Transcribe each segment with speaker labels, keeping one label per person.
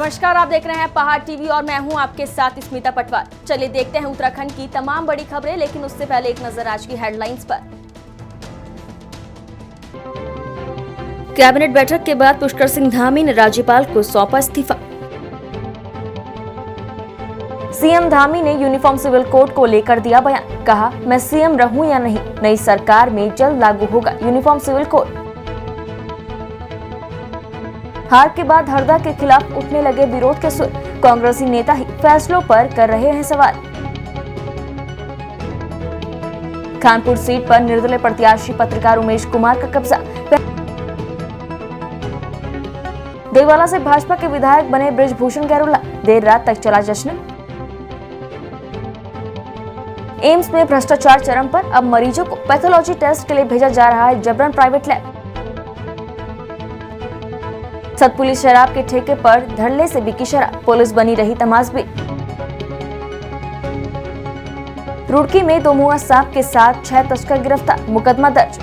Speaker 1: नमस्कार, आप देख रहे हैं पहाड़ टीवी और मैं हूं आपके साथ स्मिता पटवार। चलिए देखते हैं उत्तराखंड की तमाम बड़ी खबरें, लेकिन उससे पहले एक नजर आज की हेडलाइंस पर। कैबिनेट बैठक के बाद पुष्कर सिंह धामी ने राज्यपाल को सौंपा इस्तीफा। सीएम धामी ने यूनिफॉर्म सिविल कोड को लेकर दिया बयान, कहा मैं सीएम रहूं या नहीं, नई सरकार में जल्द लागू होगा यूनिफॉर्म सिविल कोड। हार के बाद हरदा के खिलाफ उठने लगे विरोध के सुर, कांग्रेसी नेता ही फैसलों पर कर रहे हैं सवाल। खानपुर सीट पर निर्दलीय प्रत्याशी पत्रकार उमेश कुमार का कब्जा। देवाला से भाजपा के विधायक बने बृजभूषण गैरोला, देर रात तक चला जश्न। एम्स में भ्रष्टाचार चरम पर, अब मरीजों को पैथोलॉजी टेस्ट के लिए भेजा जा रहा है जबरन प्राइवेट लैब। सतपुली शराब के ठेके पर धड़ल्ले से बिकी शराब, पुलिस बनी रही तमाशबीन। रुड़की में 2 मुआ सांप के साथ 6 तस्कर गिरफ्तार, मुकदमा दर्ज।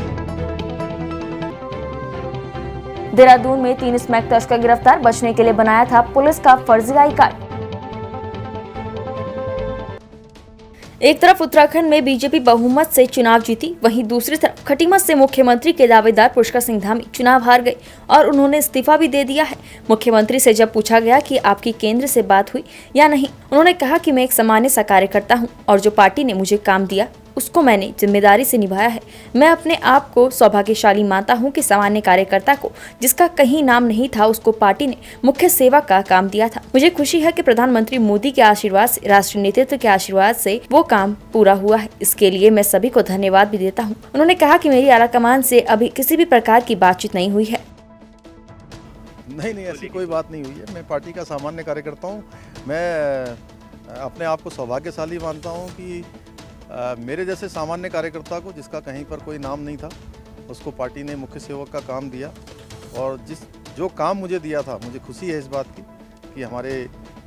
Speaker 1: देहरादून में 3 स्मैक तस्कर गिरफ्तार, बचने के लिए बनाया था पुलिस का फर्जी आई कार्ड। एक तरफ उत्तराखंड में बीजेपी बहुमत से चुनाव जीती, वहीं दूसरी तरफ खटीमा से मुख्यमंत्री के दावेदार पुष्कर सिंह धामी चुनाव हार गए और उन्होंने इस्तीफा भी दे दिया है। मुख्यमंत्री से जब पूछा गया कि आपकी केंद्र से बात हुई या नहीं, उन्होंने कहा कि मैं एक सामान्य सा कार्यकर्ता हूं और जो पार्टी ने मुझे काम दिया उसको मैंने जिम्मेदारी से निभाया है। मैं अपने आप को सौभाग्यशाली मानता हूं कि सामान्य कार्यकर्ता को जिसका कहीं नाम नहीं था उसको पार्टी ने मुख्य सेवा का काम दिया था। मुझे खुशी है कि प्रधानमंत्री मोदी के आशीर्वाद से, राष्ट्रीय नेतृत्व के आशीर्वाद से वो काम पूरा हुआ है। इसके लिए मैं सभी को धन्यवाद भी देता हूँ। उन्होंने कहा कि मेरी आलाकमान से अभी किसी भी प्रकार की बातचीत नहीं हुई है।
Speaker 2: नहीं, ऐसी कोई बात नहीं हुई है। मैं पार्टी का सामान्य कार्यकर्ता हूँ। मैं अपने आप को सौभाग्यशाली मानता हूँ कि मेरे जैसे सामान्य कार्यकर्ता को, जिसका कहीं पर कोई नाम नहीं था, उसको पार्टी ने मुख्य सेवक का काम दिया। और जो काम मुझे दिया था, मुझे खुशी है इस बात की कि हमारे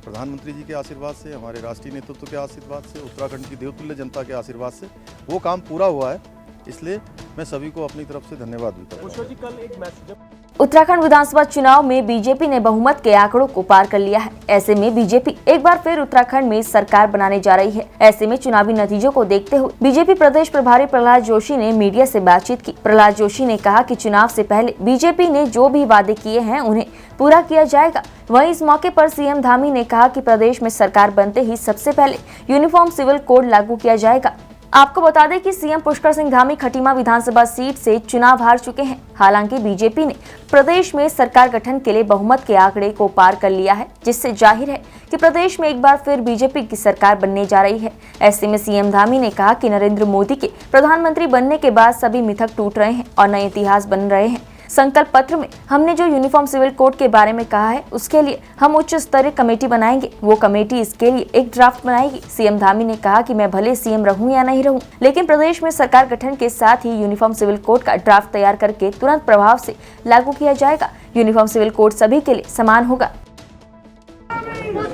Speaker 2: प्रधानमंत्री जी के आशीर्वाद से, हमारे राष्ट्रीय नेतृत्व के आशीर्वाद से, उत्तराखंड की देवतुल्य जनता के आशीर्वाद से वो काम पूरा हुआ है। इसलिए मैं सभी को अपनी तरफ से धन्यवाद भी करता हूं।
Speaker 1: उत्तराखंड विधानसभा चुनाव में बीजेपी ने बहुमत के आंकड़ों को पार कर लिया है। ऐसे में बीजेपी एक बार फिर उत्तराखंड में सरकार बनाने जा रही है। ऐसे में चुनावी नतीजों को देखते हुए बीजेपी प्रदेश प्रभारी प्रहलाद जोशी ने मीडिया से बातचीत की। प्रहलाद जोशी ने कहा कि चुनाव से पहले बीजेपी ने जो भी वादे किए हैं उन्हें पूरा किया जाएगा। वहीं इस मौके पर सीएम धामी ने कहा कि प्रदेश में सरकार बनते ही सबसे पहले यूनिफॉर्म सिविल कोड लागू किया जाएगा। आपको बता दें कि सीएम पुष्कर सिंह धामी खटीमा विधानसभा सीट से चुनाव हार चुके हैं। हालांकि बीजेपी ने प्रदेश में सरकार गठन के लिए बहुमत के आंकड़े को पार कर लिया है, जिससे जाहिर है कि प्रदेश में एक बार फिर बीजेपी की सरकार बनने जा रही है। ऐसे में सीएम धामी ने कहा कि नरेंद्र मोदी के प्रधानमंत्री बनने के बाद सभी मिथक टूट रहे हैं और नए इतिहास बन रहे हैं। संकल्प पत्र में हमने जो यूनिफॉर्म सिविल कोड के बारे में कहा है, उसके लिए हम उच्च स्तरीय कमेटी बनाएंगे। वो कमेटी इसके लिए एक ड्राफ्ट बनाएगी। सीएम धामी ने कहा कि मैं भले सीएम रहूं या नहीं रहूं, लेकिन प्रदेश में सरकार गठन के साथ ही यूनिफॉर्म सिविल कोड का ड्राफ्ट तैयार करके तुरंत प्रभाव से लागू किया जाएगा। यूनिफॉर्म सिविल कोड सभी के लिए समान होगा।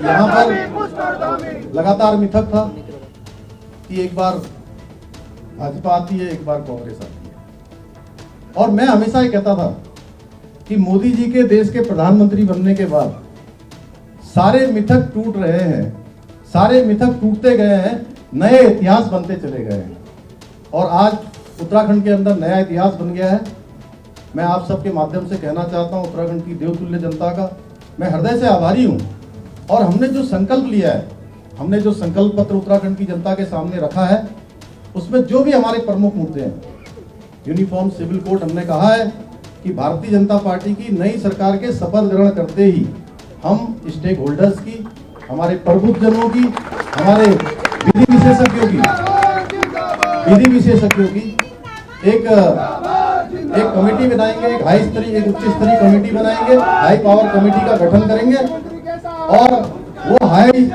Speaker 3: यहाँ पर लगातार मिथक था कि एक बार भाजपा आती है, एक बार कांग्रेस आती है, और मैं हमेशा ये कहता था कि मोदी जी के देश के प्रधानमंत्री बनने के बाद सारे मिथक टूट रहे हैं, सारे मिथक टूटते गए हैं, नए इतिहास बनते चले गए हैं और आज उत्तराखंड के अंदर नया इतिहास बन गया है। मैं आप सबके माध्यम से कहना चाहता हूं, उत्तराखंड की देवतुल्य जनता का मैं हृदय से आभारी हूं। और हमने जो संकल्प लिया है, हमने जो संकल्प पत्र उत्तराखंड की जनता के सामने रखा है, उसमें जो भी हमारे प्रमुख मुद्दे हैं, यूनिफॉर्म सिविल कोड, हमने कहा है कि भारतीय जनता पार्टी की नई सरकार के शपथ ग्रहण करते ही हम स्टेक होल्डर्स की, हमारे प्रबुद्धजनों की, हमारे विधि विशेषज्ञों की एक कमेटी बनाएंगे, एक हाई स्तरीय, एक उच्च स्तरीय कमेटी बनाएंगे, हाई पावर कमेटी का गठन करेंगे और वो हाई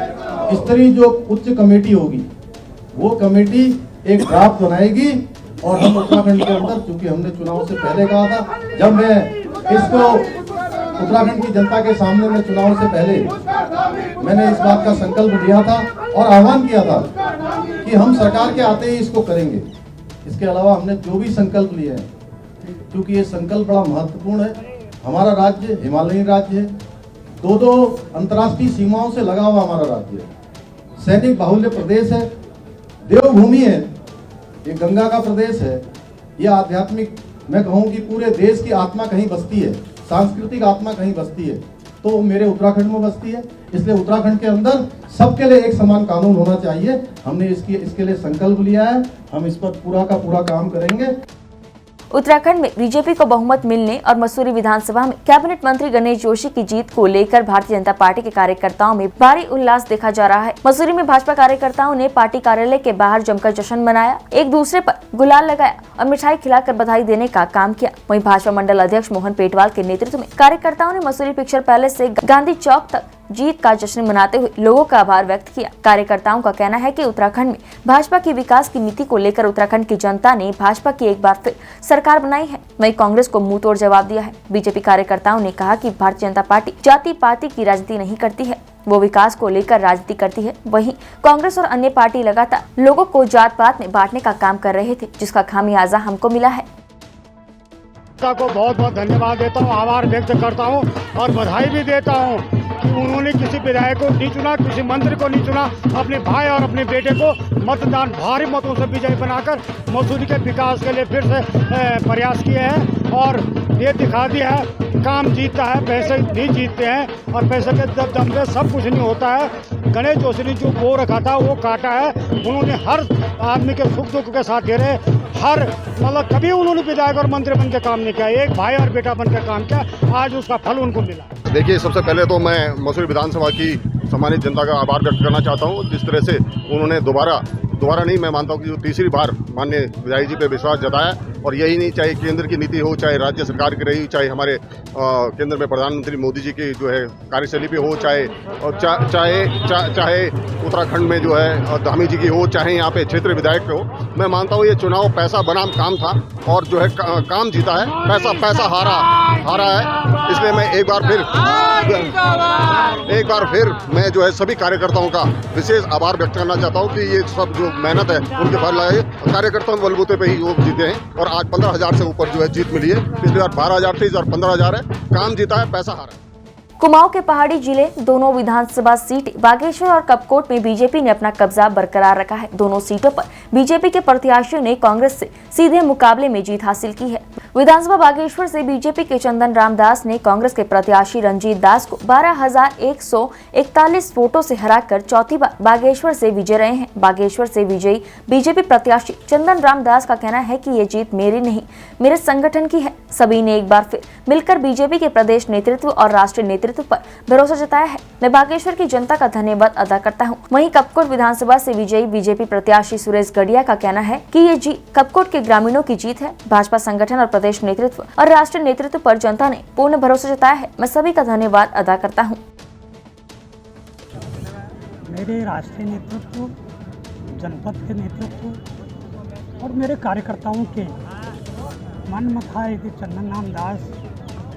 Speaker 3: स्तरीय जो उच्च कमेटी होगी, वो कमेटी एक ड्राफ्ट बनाएगी और हम उत्तराखंड के अंदर, चूंकि हमने चुनाव से पहले कहा था, जब मैं इसको उत्तराखंड की जनता के सामने में चुनाव से पहले मैंने इस बात का संकल्प लिया था और आह्वान किया था कि हम सरकार के आते ही इसको करेंगे। इसके अलावा हमने जो भी संकल्प लिए हैं, क्योंकि ये संकल्प बड़ा महत्वपूर्ण है। हमारा राज्य हिमालयी राज्य है, दो अंतर्राष्ट्रीय सीमाओं से लगा हुआ हमारा राज्य है, सैनिक बाहुल्य प्रदेश है, देवभूमि है, ये गंगा का प्रदेश है, ये आध्यात्मिक, मैं कहूँ कि पूरे देश की आत्मा कहीं बसती है, सांस्कृतिक आत्मा कहीं बसती है, तो मेरे उत्तराखंड में बसती है। इसलिए उत्तराखंड के अंदर सबके लिए एक समान कानून होना चाहिए। हमने इसके लिए संकल्प लिया है, हम इस पर पूरा का पूरा काम करेंगे।
Speaker 1: उत्तराखंड में बीजेपी को बहुमत मिलने और मसूरी विधानसभा में कैबिनेट मंत्री गणेश जोशी की जीत को लेकर भारतीय जनता पार्टी के कार्यकर्ताओं में भारी उल्लास देखा जा रहा है। मसूरी में भाजपा कार्यकर्ताओं ने पार्टी कार्यालय के बाहर जमकर जश्न मनाया, एक दूसरे पर गुलाल लगाया और मिठाई खिलाकर बधाई देने का काम किया। वहीं भाजपा मंडल अध्यक्ष मोहन पेटवाल के नेतृत्व में कार्यकर्ताओं ने मसूरी पिक्चर पैलेस से गांधी चौक तक जीत का जश्न मनाते हुए लोगों का आभार व्यक्त किया। कार्यकर्ताओं का कहना है कि उत्तराखंड में भाजपा की विकास की नीति को लेकर उत्तराखंड की जनता ने भाजपा की एक बार फिर सरकार बनाई है। वहीं कांग्रेस को मुंह तोड़ जवाब दिया है। बीजेपी कार्यकर्ताओं ने कहा कि भारतीय जनता पार्टी जाति पाति की राजनीति नहीं करती है, वो विकास को लेकर राजनीति करती है। वहीं कांग्रेस और अन्य पार्टी लगातार लोगों को जात पात में बांटने का काम कर रहे थे, जिसका खामियाजा हमको मिला है।
Speaker 4: को बहुत बहुत धन्यवाद देता हूँ, आभार व्यक्त करता हूँ और बधाई भी देता हूँ कि उन्होंने किसी विधायक को नहीं चुना, किसी मंत्री को नहीं चुना, अपने भाई और अपने बेटे को मतदान भारी मतों से विजयी बनाकर मसूरी के विकास के लिए फिर से प्रयास किए हैं और ये दिखा दिया है काम जीतता है, पैसे भी जीतते हैं और पैसे के दम पे सब कुछ नहीं होता है। गणेश जोशी ने जो बो रखा था वो काटा है। उन्होंने हर आदमी के सुख दुख के साथ दे रहे, हर मतलब कभी उन्होंने विधायक और मंत्री बन के काम नहीं किया, एक भाई और बेटा बन के काम किया, आज उसका फल उनको मिला।
Speaker 5: देखिए, सबसे पहले तो मैं मसूरी विधानसभा की सम्मानित जनता का आभार व्यक्त करना चाहता हूँ। जिस तरह से उन्होंने दोबारा नहीं, मैं मानता हूँ कि जो तीसरी बार माननीय विधायक जी पे विश्वास जताया और यही नहीं, चाहे केंद्र की नीति हो, चाहे राज्य सरकार की रही, चाहे हमारे केंद्र में प्रधानमंत्री मोदी जी की जो है कार्यशैली पे हो, चाहे उत्तराखंड में जो है धामी जी की हो, चाहे यहाँ पे क्षेत्रीय विधायक पे हो, मैं मानता हूँ ये चुनाव पैसा बनाम काम था और जो है काम जीता है, पैसा हारा है। इसलिए मैं एक बार फिर मैं जो है सभी कार्यकर्ताओं का विशेष आभार व्यक्त करना चाहता हूँ कि ये सब जो मेहनत है उनके फल लाए, कार्यकर्ताओं के बलबूते पे ही वो जीते हैं और आज 15,000 से ऊपर जो है जीत मिली है। पिछली बार 12,000 थी और 15,000 है। काम जीता है, पैसा हारा है।
Speaker 1: कुमाऊं के पहाड़ी जिले दोनों विधानसभा सीट बागेश्वर और कपकोट में बीजेपी ने अपना कब्जा बरकरार रखा है। दोनों सीटों पर बीजेपी के प्रत्याशियों ने कांग्रेस से सीधे मुकाबले में जीत हासिल की है। विधानसभा बागेश्वर से बीजेपी के चंदन रामदास ने कांग्रेस के प्रत्याशी रंजीत दास को 12,141 वोटों से हराकर चौथी बार बागेश्वर से विजय रहे हैं। बागेश्वर से विजयी बीजेपी प्रत्याशी चंदन रामदास का कहना है कि ये जीत मेरी नहीं, मेरे संगठन की है। सभी ने एक बार फिर मिलकर बीजेपी के प्रदेश नेतृत्व और राष्ट्रीय नेतृत्व पर भरोसा जताया है। मैं बागेश्वर की जनता का धन्यवाद अदा करता हूं। वहीं कपकोट विधानसभा से विजयी बीजेपी प्रत्याशी सुरेश गढ़िया का कहना है कि ये जीत कपकोट के ग्रामीणों की जीत है। भाजपा संगठन और प्रदेश नेतृत्व और राष्ट्रीय नेतृत्व पर जनता ने पूर्ण भरोसा जताया है। मैं सभी का धन्यवाद अदा करता हूँ।
Speaker 6: मेरे राष्ट्रीय नेतृत्व, जनपद के नेतृत्व और मेरे कार्यकर्ताओं के मन में था कि चंदन रामदास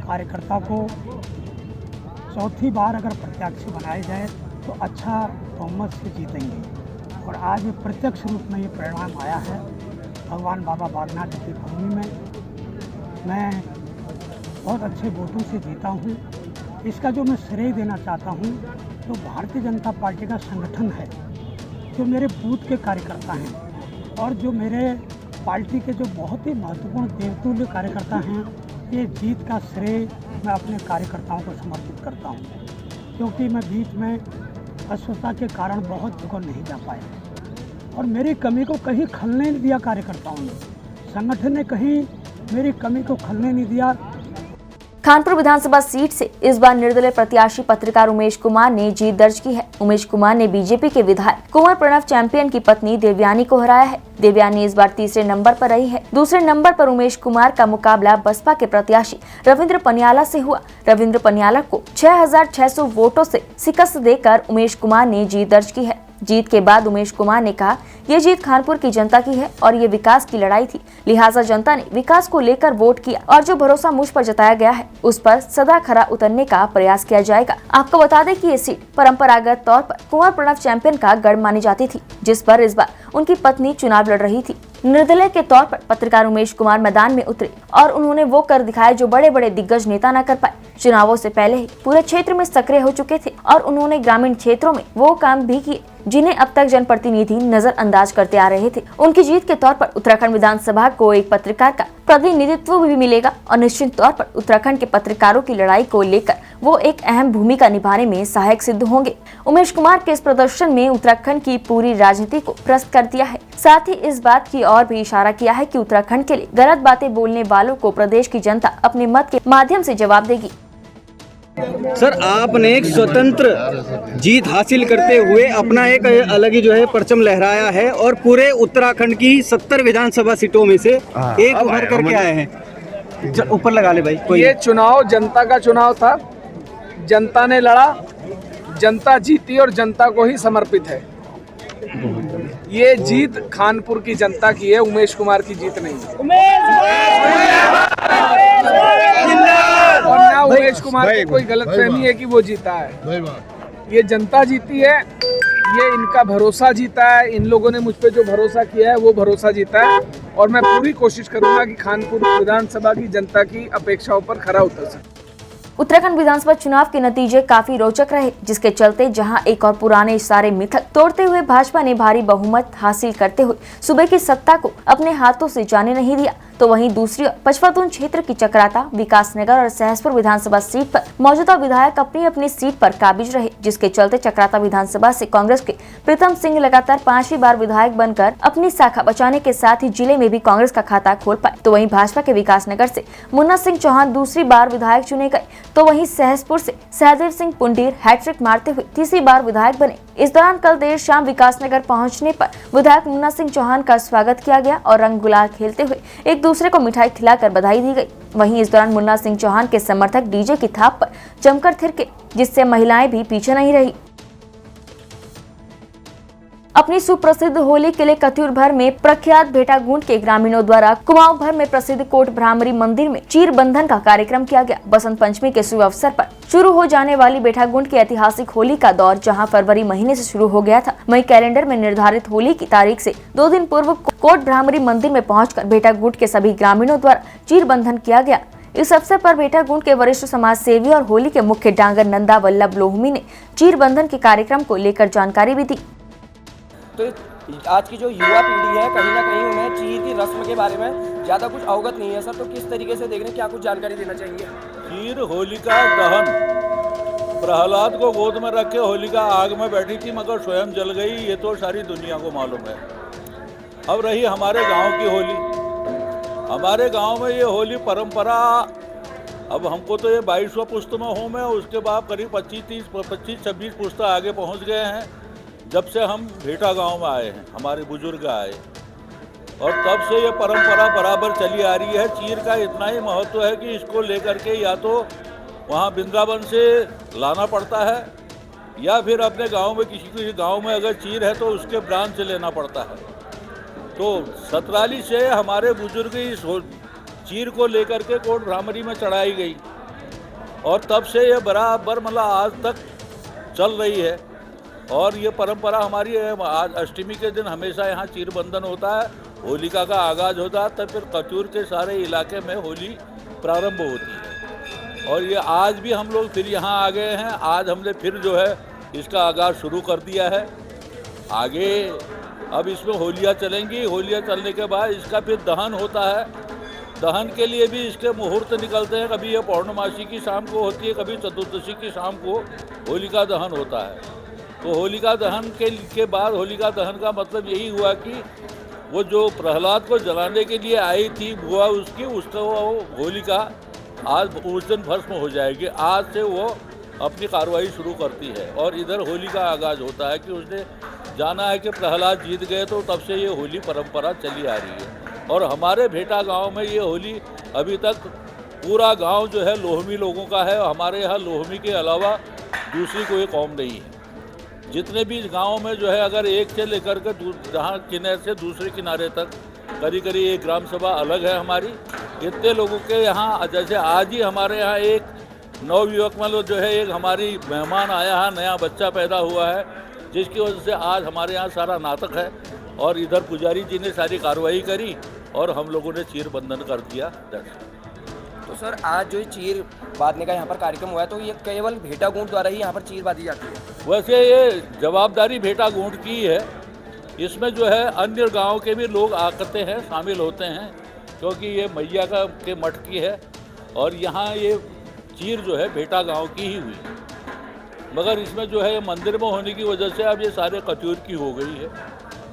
Speaker 6: कार्यकर्ता को चौथी बार अगर प्रत्याशी बनाया जाए तो अच्छा बहुमत से जीतेंगे और आज ये प्रत्यक्ष रूप में ये परिणाम आया है। भगवान बाबा बागनाथ की भूमि में मैं बहुत अच्छे वोटों से जीता हूँ। इसका जो मैं श्रेय देना चाहता हूँ तो भारतीय जनता पार्टी का संगठन है, जो मेरे बूथ के कार्यकर्ता हैं और जो मेरे पार्टी के जो बहुत ही महत्वपूर्ण देवतुल्य कार्यकर्ता हैं। ये जीत का श्रेय मैं अपने कार्यकर्ताओं को समर्पित करता हूँ, क्योंकि मैं बीच में अस्वस्थता के कारण बहुत जगह नहीं जा पाया और मेरी कमी को कहीं खलने नहीं दिया। कार्यकर्ताओं ने, संगठन ने कहीं मेरी कमी को खलने नहीं दिया।
Speaker 1: कानपुर विधानसभा सीट से इस बार निर्दलीय प्रत्याशी पत्रकार उमेश कुमार ने जीत दर्ज की है। उमेश कुमार ने बीजेपी के विधायक कुंवर प्रणव चैंपियन की पत्नी देवयानी को हराया है। देवयानी इस बार तीसरे नंबर पर रही है। दूसरे नंबर पर उमेश कुमार का मुकाबला बसपा के प्रत्याशी रविंद्र पनियाला से हुआ। रविंद्र पनियाला को 6,600 वोटों से शिकस्त देकर उमेश कुमार ने जीत दर्ज की है। जीत के बाद उमेश कुमार ने कहा, ये जीत खानपुर की जनता की है और ये विकास की लड़ाई थी, लिहाजा जनता ने विकास को लेकर वोट किया और जो भरोसा मुझ पर जताया गया है उस पर सदा खरा उतरने का प्रयास किया जाएगा। आपको बता दें कि ये सीट परंपरागत तौर पर कुंवर प्रणव चैंपियन का गढ़ मानी जाती थी, जिस पर इस बार उनकी पत्नी चुनाव लड़ रही थी। निर्दलीय के तौर पर पत्रकार उमेश कुमार मैदान में उतरे और उन्होंने वो कर दिखाया जो बड़े बड़े दिग्गज नेता न कर पाए। चुनावों से पहले ही पूरे क्षेत्र में सक्रिय हो चुके थे और उन्होंने ग्रामीण क्षेत्रों में वो काम भी किए जिन्हें अब तक जनप्रतिनिधि नजरअंदाज करते आ रहे थे। उनकी जीत के तौर पर उत्तराखंड विधानसभा को एक पत्रकार का प्रतिनिधित्व भी मिलेगा और निश्चित तौर पर उत्तराखंड के पत्रकारों की लड़ाई को लेकर वो एक अहम भूमिका निभाने में सहायक सिद्ध होंगे। उमेश कुमार के इस प्रदर्शन में उत्तराखंड की पूरी राजनीति को प्रस्त कर दिया है। साथ ही इस बात की ओर भी इशारा किया है कि उत्तराखंड के लिए गलत बातें बोलने वालों को प्रदेश की जनता अपने मत के माध्यम से जवाब देगी।
Speaker 7: सर, आपने एक स्वतंत्र जीत हासिल करते हुए अपना एक अलग ही जो है परचम लहराया है और पूरे उत्तराखंड की 70 विधानसभा सीटों में से एक उभर करके आए हैं। ऊपर लगा ले भाई।
Speaker 8: ये चुनाव जनता का चुनाव था, जनता ने लड़ा, जनता जीती और जनता को ही समर्पित है। ये जीत खानपुर की जनता की है, उमेश कुमार की जीत नहीं है। और ना उमेश कुमार को कोई गलतफहमी है कि वो जीता है। ये जनता जीती है, ये इनका भरोसा जीता है। इन लोगों ने मुझ पे जो भरोसा किया है वो भरोसा जीता है और मैं पूरी कोशिश करूंगा कि खानपुर विधानसभा की जनता की अपेक्षाओं पर खरा उतर सकूं।
Speaker 1: उत्तराखंड विधानसभा चुनाव के नतीजे काफी रोचक रहे, जिसके चलते जहां एक और पुराने सारे मिथक तोड़ते हुए भाजपा ने भारी बहुमत हासिल करते हुए सूबे की सत्ता को अपने हाथों से जाने नहीं दिया, तो वहीं दूसरी ओर पचफातून क्षेत्र की चक्राता, विकासनगर और सहसपुर विधानसभा सीट पर मौजूदा विधायक अपनी अपनी सीट पर काबिज रहे, जिसके चलते चक्राता विधानसभा से कांग्रेस के प्रीतम सिंह लगातार 5वीं बार विधायक बनकर अपनी शाखा बचाने के साथ ही जिले में भी कांग्रेस का खाता खोल पाए। तो वहीं भाजपा के विकासनगर से मुन्ना सिंह चौहान दूसरी बार विधायक चुने गए, तो वहीं सहसपुर से सहदेव सिंह पुंडीर हैट्रिक मारते हुए तीसरी बार विधायक बने। इस दौरान कल देर शाम विकासनगर पहुंचने पर विधायक मुन्ना सिंह चौहान का स्वागत किया गया और रंग गुलाल खेलते हुए एक दूसरे को मिठाई खिलाकर बधाई दी गई। वहीं इस दौरान मुन्ना सिंह चौहान के समर्थक डीजे की थाप पर जमकर थिरके, जिससे महिलाएं भी पीछे नहीं रही। अपनी सुप्रसिद्ध होली के लिए कत्यूर भर में प्रख्यात भेटागुंड के ग्रामीणों द्वारा कुमाऊं भर में प्रसिद्ध कोट भ्रामरी मंदिर में चीर बंधन का कार्यक्रम किया गया। बसंत पंचमी के शुभ अवसर पर शुरू हो जाने वाली भेटागुंड की ऐतिहासिक होली का दौर जहां फरवरी महीने से शुरू हो गया था, वहीं कैलेंडर में निर्धारित होली की तारीख से 2 दिन पूर्व कोट भ्रामरी मंदिर में पहुंचकर भेटागुंड के सभी ग्रामीणों द्वारा चीर बंधन किया गया। इस अवसर पर भेटागुंड के वरिष्ठ समाज सेवी और होली के मुख्य डांगर नंदा वल्लभ लोहमी ने चीर बंधन के कार्यक्रम को लेकर जानकारी भी दी।
Speaker 9: तो आज की जो युवा पीढ़ी है, कहीं ना कहीं उन्हें चीर की रस्म के बारे में ज़्यादा कुछ अवगत नहीं है सर, तो किस तरीके से देख रहे हैं, क्या कुछ जानकारी देना चाहेंगे?
Speaker 10: चीर होलिका दहन, प्रहलाद को गोद में रख के होलिका आग में बैठी थी मगर स्वयं जल गई, ये तो सारी दुनिया को मालूम है। अब रही हमारे गांव की होली। हमारे गांव में ये होली परंपरा, अब हमको तो ये 22वां पुस्त में हूँ मैं, उसके बाद करीब 25-26 पुस्त आगे पहुँच गए हैं जब से हम भेटा गांव में आए हैं, हमारे बुजुर्ग आए, और तब से ये परंपरा बराबर चली आ रही है। चीर का इतना ही महत्व है कि इसको लेकर के या तो वहाँ वृंदावन से लाना पड़ता है या फिर अपने गांव में किसी गांव में अगर चीर है तो उसके ब्रांच से लेना पड़ता है। तो सतराली से हमारे बुजुर्ग इस चीर को लेकर के कोट भ्रामरी में चढ़ाई गई और तब से ये बराबर मतलब आज तक चल रही है। और ये परंपरा हमारी है। आज अष्टमी के दिन हमेशा यहाँ चीर बंधन होता है, होलिका का आगाज़ होता है, तब फिर कत्यूर के सारे इलाके में होली प्रारंभ होती है। और ये आज भी हम लोग फिर यहाँ आ गए हैं। आज हमने फिर जो है इसका आगाज़ शुरू कर दिया है। आगे अब इसमें होलियाँ चलेंगी, होलियाँ चलने के बाद इसका फिर दहन होता है। दहन के लिए भी इसके मुहूर्त निकलते हैं, कभी ये पौर्णमासी की शाम को होती है, कभी चतुर्दशी की शाम को होलिका दहन होता है। तो होलिका दहन के बाद होलिका दहन का मतलब यही हुआ कि वो जो प्रहलाद को जलाने के लिए आई थी बुआ उसकी, उसका वो होलिका आज उस दिन भस्म हो जाएगी। आज से वो अपनी कार्रवाई शुरू करती है और इधर होली का आगाज़ होता है कि उसने जाना है कि प्रहलाद जीत गए, तो तब से ये होली परंपरा चली आ रही है। और हमारे भेटा गांव में ये होली अभी तक पूरा गांव जो है लोहमी लोगों का है। हमारे यहाँ लोहमी के अलावा दूसरी कोई कौम नहीं है। जितने भी गांव में जो है अगर एक से लेकर के जहाँ किनारे से दूसरे किनारे तक करीब करीब एक ग्राम सभा अलग है हमारी। इतने लोगों के यहाँ, जैसे आज ही हमारे यहाँ एक नवयुवक मतलब जो है एक हमारी मेहमान आया है, नया बच्चा पैदा हुआ है, जिसकी वजह से आज हमारे यहाँ सारा नाटक है। और इधर पुजारी जी ने सारी कार्रवाई करी और हम लोगों ने चीर बंधन कर दिया।
Speaker 9: तो सर आज जो चीर बांधने का यहाँ पर कार्यक्रम हुआ है, तो ये केवल भेटा गूंट द्वारा ही यहाँ पर चीर बांधी जाती है?
Speaker 10: वैसे ये जवाबदारी भेटा गूंट की है। इसमें जो है अन्य गांव के भी लोग आते हैं, शामिल होते हैं, क्योंकि ये मैया के मठ की है और यहाँ ये चीर जो है भेटा गांव की ही हुई। मगर इसमें जो है मंदिर में होने की वजह से अब ये सारे कचूर की हो गई है।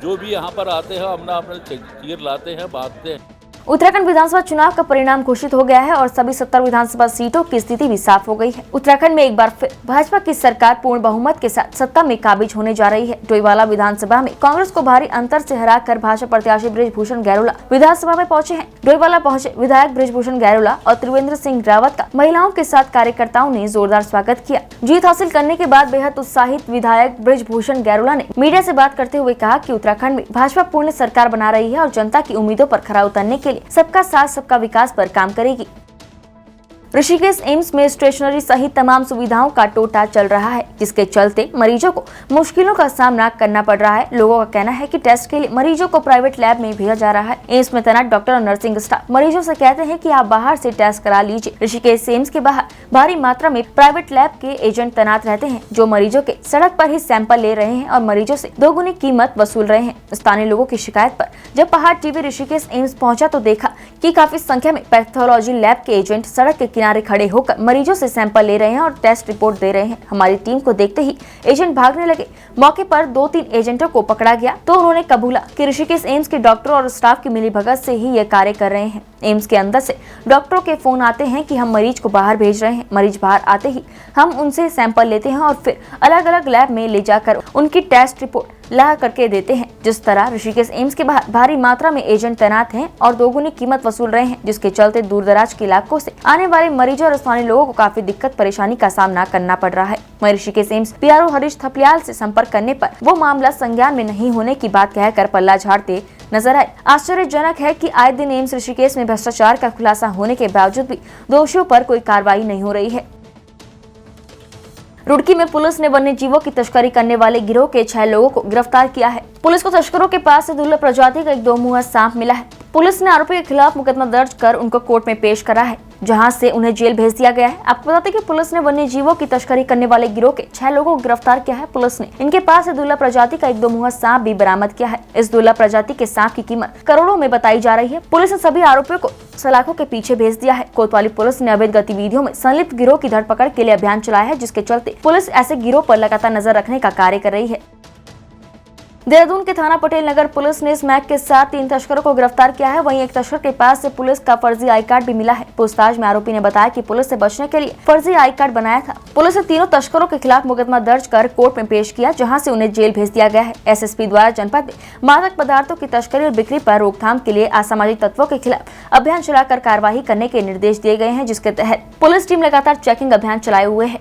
Speaker 10: जो भी यहाँ पर आते हैं अपना अपना चीर लाते हैं, बांधते हैं।
Speaker 1: उत्तराखंड विधानसभा चुनाव का परिणाम घोषित हो गया है और सभी 70 विधानसभा सीटों की स्थिति भी साफ हो गई है। उत्तराखंड में एक बार फिर भाजपा की सरकार पूर्ण बहुमत के साथ सत्ता में काबिज होने जा रही है। डोईवाला विधानसभा में कांग्रेस को भारी अंतर से हराकर भाजपा प्रत्याशी बृजभूषण गैरोला विधानसभा में पहुंचे हैं। डोईवाला पहुंचे विधायक बृजभूषण गैरोला और त्रिवेंद्र सिंह रावत का महिलाओं के साथ कार्यकर्ताओं ने जोरदार स्वागत किया। जीत हासिल करने के बाद बेहद उत्साहित विधायक बृजभूषण गैरोला ने मीडिया से बात करते हुए कहा कि उत्तराखंड में भाजपा पूर्ण सरकार बना रही है और जनता की उम्मीदों पर खरा उतरने के लिए सबका साथ सबका विकास पर काम करेगी। ऋषिकेश एम्स में स्टेशनरी सहित तमाम सुविधाओं का टोटा चल रहा है, जिसके चलते मरीजों को मुश्किलों का सामना करना पड़ रहा है। लोगों का कहना है कि टेस्ट के लिए मरीजों को प्राइवेट लैब में भेजा जा रहा है। एम्स में तैनात डॉक्टर और नर्सिंग स्टाफ मरीजों से कहते हैं कि आप बाहर से टेस्ट करा लीजिए। ऋषिकेश एम्स के बाहर भारी मात्रा में प्राइवेट लैब के एजेंट तैनात रहते हैं, जो मरीजों के सड़क पर ही सैंपल ले रहे हैं और मरीजों से दोगुनी कीमत वसूल रहे हैं। स्थानीय लोगों की शिकायत पर जब पहाड़ टीवी ऋषिकेश एम्स पहुंचा तो देखा कि काफी संख्या में पैथोलॉजी लैब के एजेंट सड़क के किनारे खड़े होकर मरीजों से सैंपल ले रहे हैं और टेस्ट रिपोर्ट दे रहे हैं। हमारी टीम को देखते ही एजेंट भागने लगे। मौके पर 2-3 एजेंटों को पकड़ा गया तो उन्होंने कबूला कि ऋषिकेश एम्स के डॉक्टरों और स्टाफ की मिलीभगत से ही ये कार्य कर रहे हैं। एम्स के अंदर से डॉक्टरों के फोन आते हैं कि हम मरीज को बाहर भेज रहे हैं। मरीज बाहर आते ही हम उनसे सैंपल लेते हैं और फिर अलग अलग लैब में ले जाकर उनकी टेस्ट रिपोर्ट ला करके देते हैं। जिस तरह ऋषिकेश एम्स के बाहर भारी मात्रा में एजेंट तैनात हैं और दोगुनी कीमत वसूल रहे हैं, जिसके चलते दूर दराज के इलाकों से आने वाले मरीजों और स्थानीय लोगों को काफी दिक्कत परेशानी का सामना करना पड़ रहा है। वहीं ऋषिकेश एम्स पीआरओ हरीश थपलियाल से संपर्क करने पर वो मामला संज्ञान में नहीं होने की बात कहकर पल्ला झाड़ते नजर आए। आश्चर्यजनक है कि आए दिन एम्स ऋषिकेश में भ्रष्टाचार का खुलासा होने के बावजूद भी दोषियों पर कोई कार्रवाई नहीं हो रही है। रुड़की में पुलिस ने वन्य जीवों की तस्करी करने वाले गिरोह के 6 लोगों को गिरफ्तार किया है। पुलिस को तस्करों के पास से दुर्लभ प्रजाति का एक 2 मुंहा सांप मिला है। पुलिस ने आरोपी के खिलाफ मुकदमा दर्ज कर उनको कोर्ट में पेश करा है, जहां से उन्हें जेल भेज दिया गया है। आपको बताते कि पुलिस ने वन्य जीवों की तस्करी करने वाले गिरोह के 6 लोगों को गिरफ्तार किया है। पुलिस ने इनके पास से दुर्लभ प्रजाति का एक 2 मुंहा सांप भी बरामद किया है। इस दुर्लभ प्रजाति के सांप की कीमत करोड़ों में बताई जा रही है। पुलिस ने सभी आरोपियों को सलाखों के पीछे भेज दिया है। कोतवाली पुलिस ने अवैध गतिविधियों में संलिप्त गिरोह की धरपकड़ के लिए अभियान चलाया है, जिसके चलते पुलिस ऐसे गिरोह पर लगातार नजर रखने का कार्य कर रही है। देहरादून के थाना पटेल नगर पुलिस ने स्मैक के साथ 3 तस्करों को गिरफ्तार किया है। वहीं एक तस्कर के पास से पुलिस का फर्जी आई कार्ड भी मिला है। पूछताछ में आरोपी ने बताया कि पुलिस से बचने के लिए फर्जी आई कार्ड बनाया था। पुलिस ने तीनों तस्करों के खिलाफ मुकदमा दर्ज कर कोर्ट में पेश किया, जहां से उन्हें जेल भेज दिया गया है। एसएसपी द्वारा जनपद में मादक पदार्थों की तस्करी और बिक्री पर रोकथाम के लिए असामाजिक तत्वों के खिलाफ अभियान चलाकर कार्यवाही करने के निर्देश दिए गए हैं, जिसके तहत पुलिस टीम लगातार चेकिंग अभियान चलाए हुए है।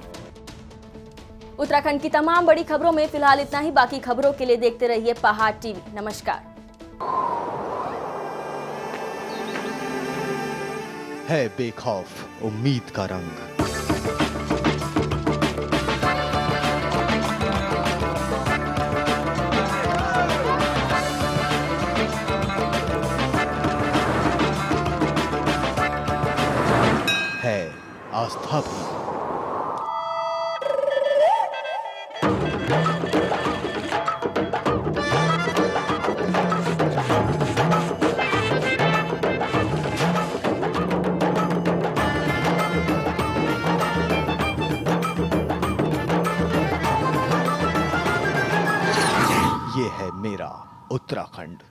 Speaker 1: उत्तराखंड की तमाम बड़ी खबरों में फिलहाल इतना ही। बाकी खबरों के लिए देखते रहिए पहाड़ टीवी। नमस्कार।
Speaker 11: है बेखौफ उम्मीद का रंग। है आस्था भी। ये है मेरा उत्तराखंड।